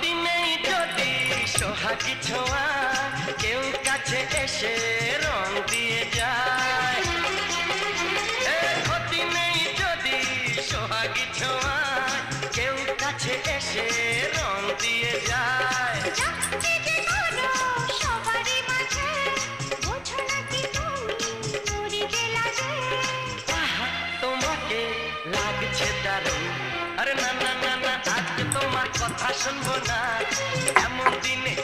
ক্ষতি নেই যদি সোহাগী ছোঁয়া কেউ কাছে এসে রং দিয়ে যায়। ক্ষতি নেই যদি সোহাগী ছোঁয়া কেউ কাছে এসে রং দিয়ে যায়। তোমাকে লাগছে দারুণ, আরে না না না না, আজকে তোমার কথা শুনবো না, এমন দিনে